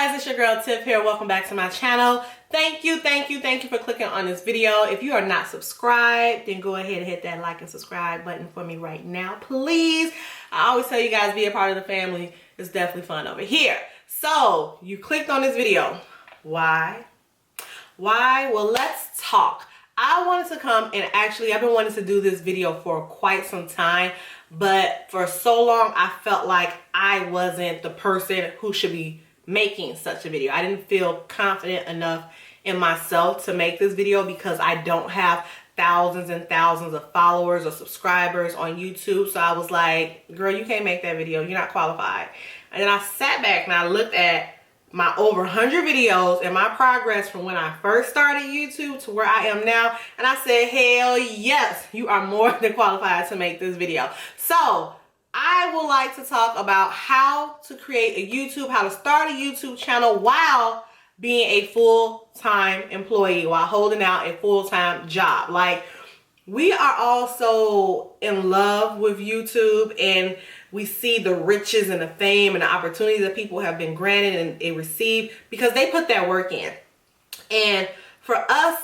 guys, it's your girl Tiff here. Welcome back to my channel. Thank you for clicking on this video. If you are not subscribed, then go ahead and hit that like and subscribe button for me right now, please. I always tell you guys, be a part of the family. It's definitely fun over here. So you clicked on this video. Why? Well, let's talk. I wanted to come and actually, I've been wanting to do this video for quite some time, but for so long I felt like I wasn't the person who should be making such a video. I didn't feel confident enough in myself to make this video because I don't have thousands and thousands of followers or subscribers on YouTube. So I was like, girl, you can't make that video. You're not qualified. And then I sat back and I looked at my over 100 videos and my progress from when I first started YouTube to where I am now. And I said, hell yes, you are more than qualified to make this video. So I would like to talk about how to create a YouTube, how to start a YouTube channel while being a full-time employee, while holding out a full-time job. Like, we are all so in love with YouTube, and we see the riches and the fame and the opportunities that people have been granted and received because they put that work in. And for us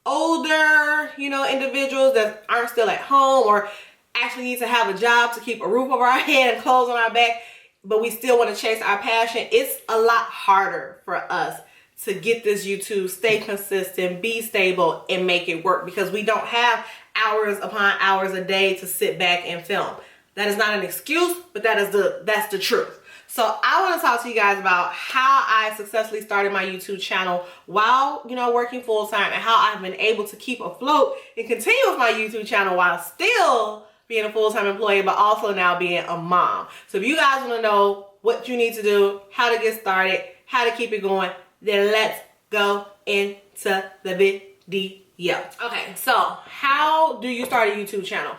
older, individuals that aren't still at home or actually need to have a job to keep a roof over our head and clothes on our back, but we still want to chase our passion, it's a lot harder for us to get this YouTube, stay consistent, be stable, and make it work because we don't have hours upon hours a day to sit back and film. That is not an excuse, but that's the truth. So I want to talk to you guys about how I successfully started my YouTube channel while, working full time, and how I've been able to keep afloat and continue with my YouTube channel while still being a full-time employee, but also now being a mom. So if you guys want to know what you need to do, how to get started, how to keep it going, then let's go into the video. Okay, so how do you start a YouTube channel?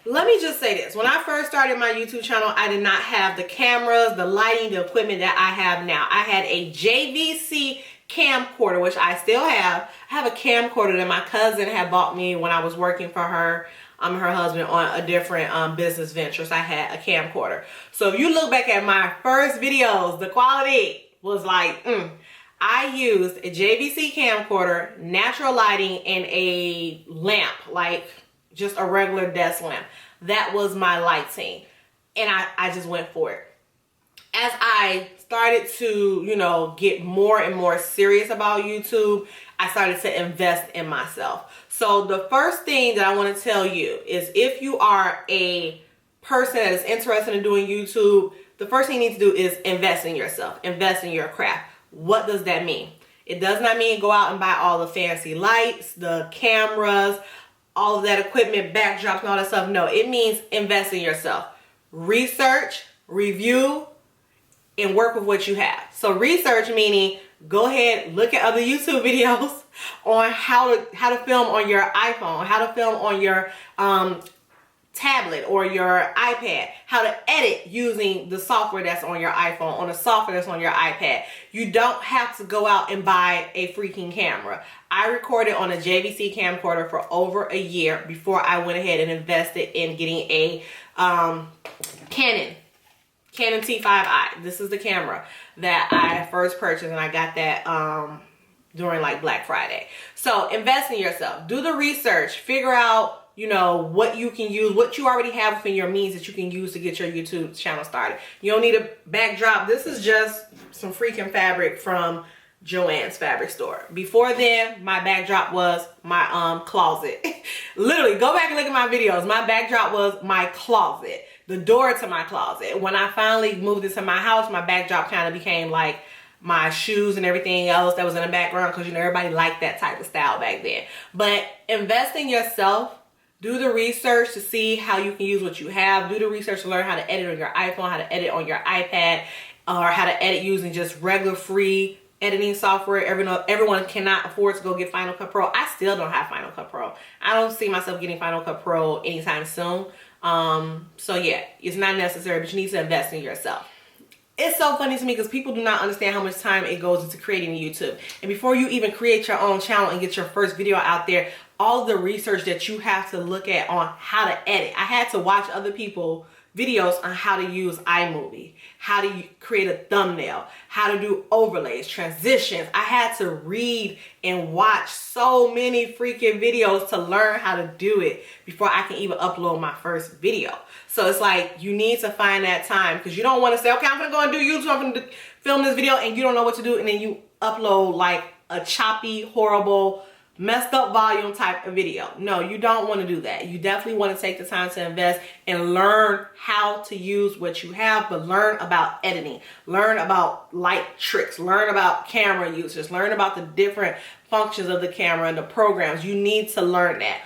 Let me just say this. When I first started my YouTube channel, I did not have the cameras, the lighting, the equipment that I have now. I had a JVC camcorder, which I still have. I have a camcorder that my cousin had bought me when I was working for her husband on a different business venture. So I had a camcorder. So if you look back at my first videos, the quality was like, I used a JVC camcorder, natural lighting, and a lamp, like just a regular desk lamp. That was my lighting. And I just went for it. As I started to, get more and more serious about YouTube, I started to invest in myself. So the first thing that I want to tell you is if you are a person that is interested in doing YouTube, the first thing you need to do is invest in yourself, invest in your craft. What does that mean? It does not mean go out and buy all the fancy lights, the cameras, all of that equipment, backdrops, and all that stuff. No, it means invest in yourself. Research, review, and work with what you have. So research meaning go ahead, look at other YouTube videos on how to film on your iPhone, how to film on your tablet or your iPad, how to edit using the software that's on your iPhone, on the software that's on your iPad. You don't have to go out and buy a freaking camera. I recorded on a JVC camcorder for over a year before I went ahead and invested in getting a Canon T5i. This is the camera that I first purchased, and I got that during like Black Friday. So invest in yourself. Do the research. Figure out what you can use, what you already have within your means that you can use to get your YouTube channel started. You don't need a backdrop. This is just some freaking fabric from Joann's fabric store. Before then, my backdrop was my closet. Literally, go back and look at my videos. My backdrop was my closet, the door to my closet. When I finally moved into my house, my backdrop kind of became like my shoes and everything else that was in the background because everybody liked that type of style back then. But invest in yourself. Do the research to see how you can use what you have. Do the research to learn how to edit on your iPhone, how to edit on your iPad, or how to edit using just regular free editing software. Everyone cannot afford to go get Final Cut Pro. I still don't have Final Cut Pro. I don't see myself getting Final Cut Pro anytime soon. So yeah, it's not necessary, but you need to invest in yourself. It's so funny to me because people do not understand how much time it goes into creating YouTube. And before you even create your own channel and get your first video out there, all the research that you have to look at on how to edit. I had to watch other people videos on how to use iMovie, how to create a thumbnail, how to do overlays, transitions. I had to read and watch so many freaking videos to learn how to do it before I can even upload my first video. So it's like, you need to find that time, because you don't want to say, okay, I'm gonna go and do YouTube, I'm gonna film this video, and you don't know what to do, and then you upload like a choppy, horrible, messed up volume type of video. No, you don't want to do that. You definitely want to take the time to invest and learn how to use what you have, but learn about editing, learn about light tricks, learn about camera uses, learn about the different functions of the camera and the programs. You need to learn that.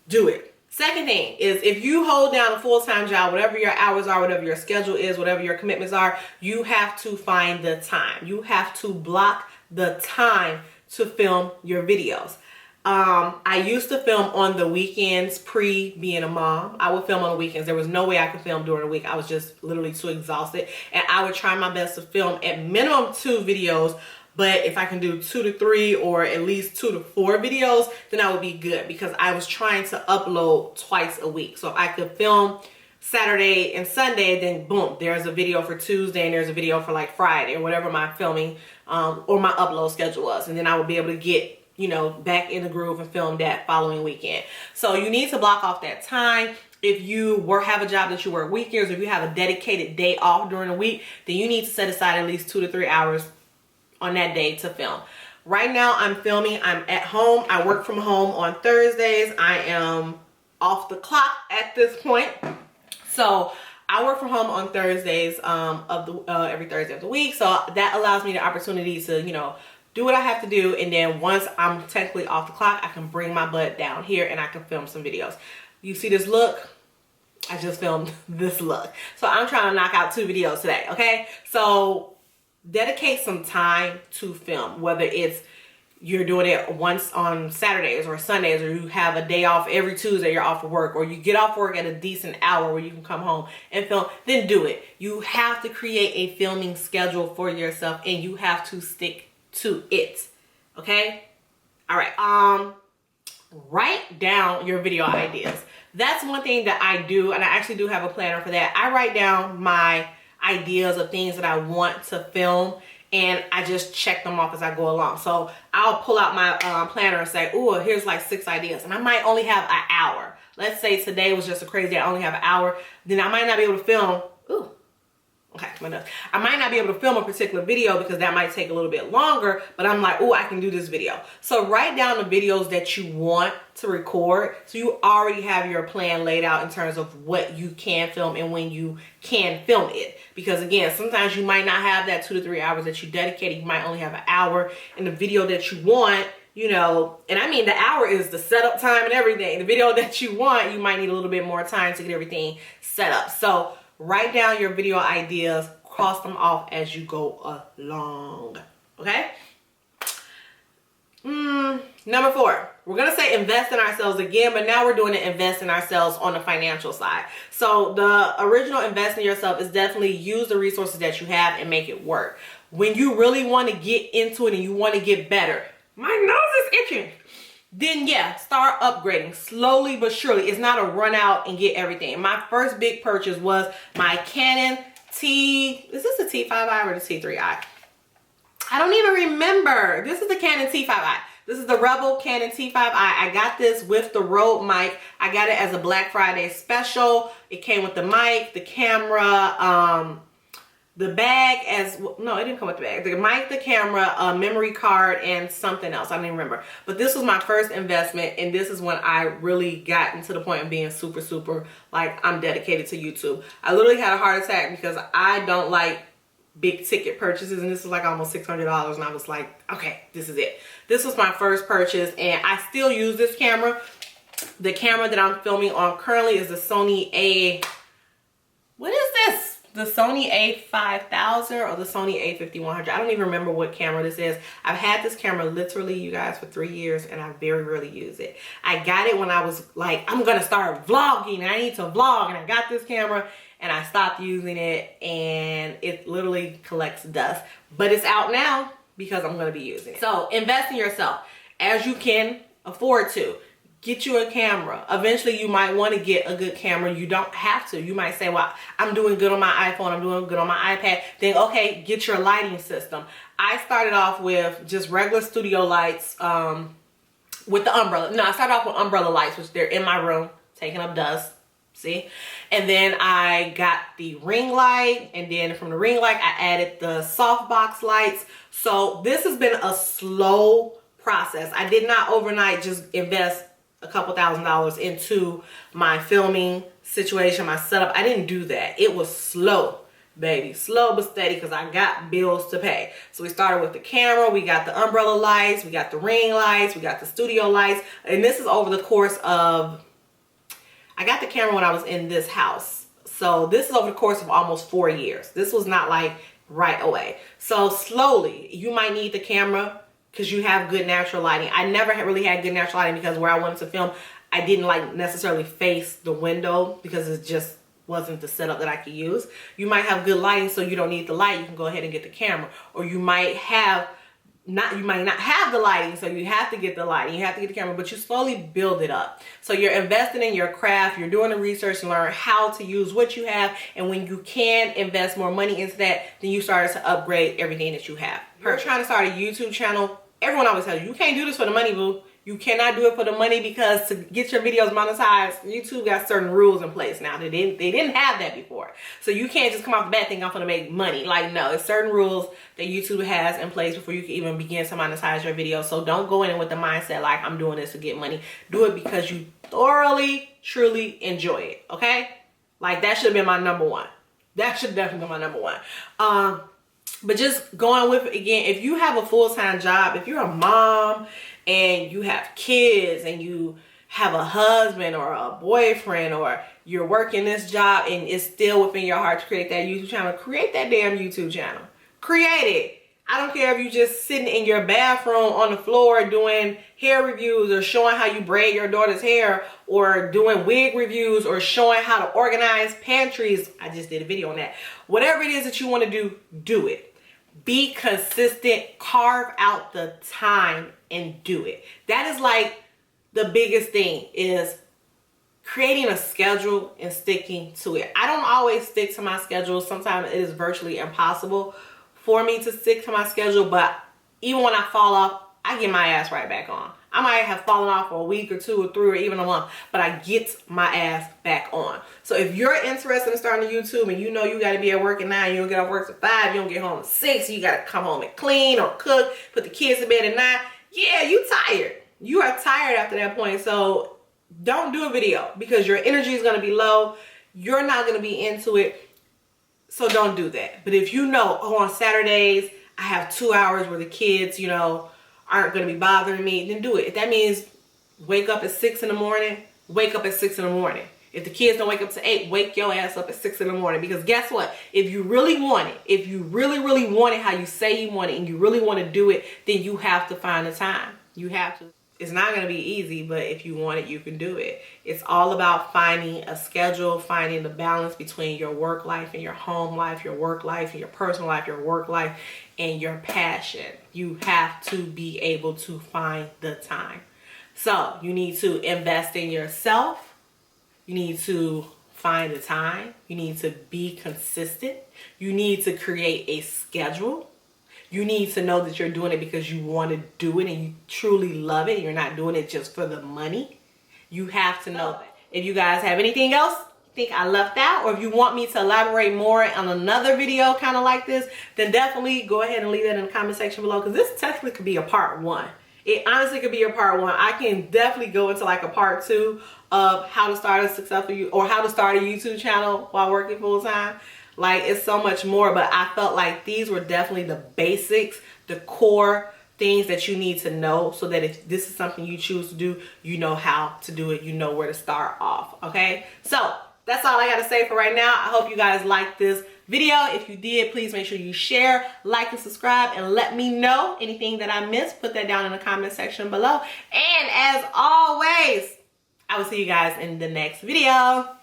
Do it. Second thing is, if you hold down a full-time job, whatever your hours are, whatever your schedule is, whatever your commitments are, you have to find the time. You have to block the time to film your videos. I used to film on the weekends pre being a mom. I would film on the weekends. There was no way I could film during the week. I was just literally too exhausted. And I would try my best to film at minimum 2 videos. But if I can do 2 to 3 or at least 2 to 4 videos, then I would be good, because I was trying to upload twice a week. So if I could film Saturday and Sunday, then boom, there's a video for Tuesday and there's a video for like Friday or whatever my filming or my upload schedule was. And then I would be able to get, you know, back in the groove and film that following weekend. So you need to block off that time. If you have a job that you work weekends, or if you have a dedicated day off during the week, then you need to set aside at least 2 to 3 hours on that day to film. Right now I'm filming, I'm at home. I work from home on Thursdays. I am off the clock at this point. So I work from home on Thursdays every Thursday of the week. So that allows me the opportunity to, you know, do what I have to do. And then once I'm technically off the clock, I can bring my butt down here and I can film some videos. You see this look? I just filmed this look. So I'm trying to knock out 2 videos today, okay? So dedicate some time to film, whether it's you're doing it once on Saturdays or Sundays, or you have a day off every Tuesday, you're off of work, or you get off work at a decent hour where you can come home and film, then do it. You have to create a filming schedule for yourself, and you have to stick to it, okay? All right, write down your video ideas. That's one thing that I do, and I actually do have a planner for that. I write down my ideas of things that I want to film, and I just check them off as I go along. So I'll pull out my planner and say, oh, here's like 6 ideas, and I might only have an hour. Let's say today was just a crazy day, I only have an hour, then I might not be able to film. Ooh, okay, my nose. I might not be able to film a particular video because that might take a little bit longer, but I'm like, oh, I can do this video. So write down the videos that you want to record, so you already have your plan laid out in terms of what you can film and when you can film it. Because again, sometimes you might not have that 2 to 3 hours that you dedicated. You might only have an hour, in the video that you want, you know, and I mean the hour is the setup time and everything. The video that you want, you might need a little bit more time to get everything set up. So write down your video ideas, cross them off as you go along, okay? Number 4, we're gonna say invest in ourselves again, but now we're doing it invest in ourselves on the financial side. So the original invest in yourself is definitely use the resources that you have and make it work. When you really want to get into it and you want to get better, my nose is itching, then yeah, start upgrading slowly but surely. It's not a run out and get everything. My first big purchase was my Canon is this the T5i or the T3i? I don't even remember. This is the Canon T5i. This is the Rebel Canon T5i. I got this with the Rode mic. I got it as a Black Friday special. It came with the mic, the camera, the bag no, it didn't come with the bag. The mic, the camera, a memory card, and something else. I don't even remember. But this was my first investment, and this is when I really got into the point of being super, super, like, I'm dedicated to YouTube. I literally had a heart attack because I don't like big ticket purchases, and this was like almost $600, and I was like, okay, this is it. This was my first purchase, and I still use this camera. The camera that I'm filming on currently is the Sony what is this? The Sony A5000 or the Sony A5100. I don't even remember what camera this is. I've had this camera literally, you guys, for 3 years, and I very rarely use it. I got it when I was like, I'm gonna start vlogging, and I need to vlog, and I got this camera, and I stopped using it, and it literally collects dust. But it's out now because I'm gonna be using it. So invest in yourself as you can afford to. get you a camera. Eventually you might want to get a good camera. You don't have to. You might say, well, I'm doing good on my iPhone, I'm doing good on my iPad. Then okay, get your lighting system. I started off with just regular studio lights with the umbrella. No, I started off with umbrella lights, which they're in my room, taking up dust. See? And then I got the ring light, and then from the ring light I added the softbox lights. So this has been a slow process. I did not overnight just invest a couple $1,000s into my filming situation, my setup. I didn't do that. It was slow, baby. Slow but steady, because I got bills to pay. So we started with the camera, we got the umbrella lights, we got the ring lights, we got the studio lights. And this is over the course of, I got the camera when I was in this house. So this is over the course of almost 4 years. This was not like right away. So slowly, you might need the camera because you have good natural lighting. I never really had good natural lighting because where I wanted to film, I didn't like necessarily face the window because it just wasn't the setup that I could use. You might have good lighting, so you don't need the light. You can go ahead and get the camera. Or you might not have the lighting, so you have to get the lighting, you have to get the camera, but you slowly build it up. So you're investing in your craft, you're doing the research to learn how to use what you have, and when you can invest more money into that, then you start to upgrade everything that you have. You're trying to start a YouTube channel, everyone always tells you can't do this for the money, boo. You cannot do it for the money, because to get your videos monetized, YouTube got certain rules in place now. They didn't have that before. So you can't just come off the bat thinking I'm gonna make money. Like, no, it's certain rules that YouTube has in place before you can even begin to monetize your videos. So don't go in with the mindset like I'm doing this to get money. Do it because you thoroughly, truly enjoy it, okay? Like, that should have been my number one. That should definitely be my number one. But just going with it again, if you have a full-time job, if you're a mom and you have kids and you have a husband or a boyfriend, or you're working this job and it's still within your heart to create that YouTube channel, create that damn YouTube channel. Create it. I don't care if you're just sitting in your bathroom on the floor doing hair reviews, or showing how you braid your daughter's hair, or doing wig reviews, or showing how to organize pantries. I just did a video on that. Whatever it is that you want to do, do it. Be consistent, carve out the time and do it. That is like the biggest thing, is creating a schedule and sticking to it. I don't always stick to my schedule. Sometimes it is virtually impossible for me to stick to my schedule, but even when I fall off, I get my ass right back on. I might have fallen off for a week or 2 or 3 or even a month, but I get my ass back on. So if you're interested in starting a YouTube and you know you got to be at work at 9, you don't get off work at 5, you don't get home at 6, you got to come home and clean or cook, put the kids to bed at 9, yeah, you tired. You are tired after that point. So don't do a video because your energy is going to be low. You're not going to be into it. So don't do that. But if you know, oh, on Saturdays, I have 2 hours where the kids, you know, aren't going to be bothering me, then do it. If that means wake up at 6 in the morning, wake up at 6 in the morning. If the kids don't wake up to 8, wake your ass up at 6 in the morning. Because guess what? If you really want it, if you really, really want it how you say you want it, and you really want to do it, then you have to find the time. You have to. It's not going to be easy, but if you want it, you can do it. It's all about finding a schedule, finding the balance between your work life and your home life, your work life and your personal life, your work life and your passion. You have to be able to find the time. So you need to invest in yourself. You need to find the time. You need to be consistent. You need to create a schedule. You need to know that you're doing it because you want to do it and you truly love it. You're not doing it just for the money. You have to know that. If you guys have anything else you think I left out, or if you want me to elaborate more on another video kind of like this, then definitely go ahead and leave that in the comment section below, because this technically could be a part 1. It honestly could be a part 1. I can definitely go into like a part 2 of how to start a successful, or how to start a YouTube channel while working full time. Like, it's so much more, but I felt like these were definitely the basics, the core things that you need to know, so that if this is something you choose to do, you know how to do it, you know where to start off, okay? So that's all I got to say for right now. I hope you guys liked this video. If you did, please make sure you share, like, and subscribe, and let me know anything that I missed. Put that down in the comment section below. And as always, I will see you guys in the next video.